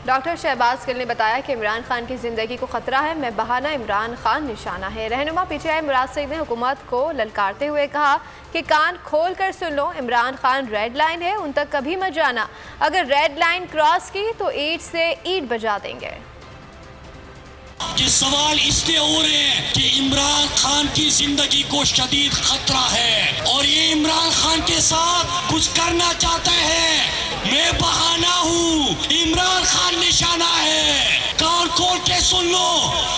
Doctor Shahbaz Gill ने बताया कि इमरान खान की जिंदगी को खतरा है, मैं बहाना इमरान खान निशाना है। रहनुमा पीटीआई मुराद सईद ने हुकूमत को ललकारते हुए कहा कि कान खोल कर सुन लो, इमरान खान रेड लाइन है, उन तक कभी मत जाना। अगर रेड लाइन क्रॉस की तो ईंट से ईंट बजा देंगे। ये सवाल इसलिए हो रहे हैं कि इमरान खान की जिंदगी को शदीद खतरा है और ये इमरान खान के साथ कुछ करना चाहते हैं। मैं बहाना हूँ, इमरान खान निशाना है। कान खोल के सुन लो,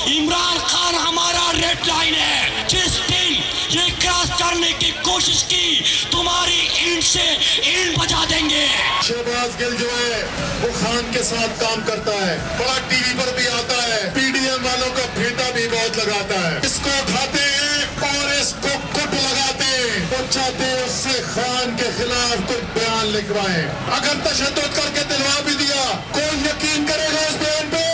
इमरान खान हमारा रेड लाइन है। जिस दिन ये क्रॉस करने की कोशिश की, तुम्हारी ईंट से ईंट बजा देंगे। शहबाज गिल जो है वो खान के साथ काम करता है, बड़ा टीवी पर भी आता है, पीडीएम वालों का फेटा भी बहुत लगाता है। इसको उठाते हैं और इसको कुट लगाते हैं। वो चाहते हैं उससे खान के खिलाफ कुछ बयान लिखवाएं। अगर तशद्दुद करके दिलवा भी दिया, कौन यकीन करेगा उस बयान पे?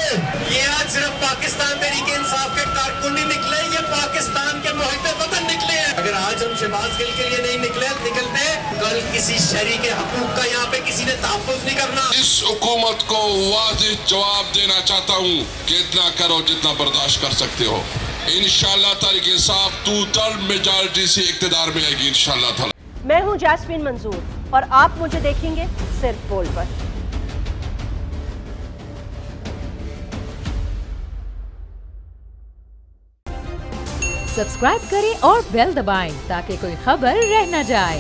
ये आज सिर्फ पाकिस्तान तहरीक इंसाफ के कारकुन नहीं निकले, ये पाकिस्तान के मुहिब वतन निकले हैं। अगर आज हम शहबाज गिल के लिए नहीं निकलते, कल किसी शहरी के हकूक का यहाँ पे किसी ने तहफ़्फ़ुज़ नहीं करना। इस हुकूमत को वाज़िह जवाब देना चाहता हूँ कि इतना करो जितना बर्दाश्त कर सकते हो। इंशाअल्लाह तहरीक इंसाफ 2/3 मेजॉरिटी से इक़्तिदार में आएगी इंशाअल्लाह। मैं हूँ जैस्मीन मंजूर और आप मुझे देखेंगे सिर्फ बोल पर। सब्सक्राइब करें और बेल दबाएं ताकि कोई खबर रह न जाए।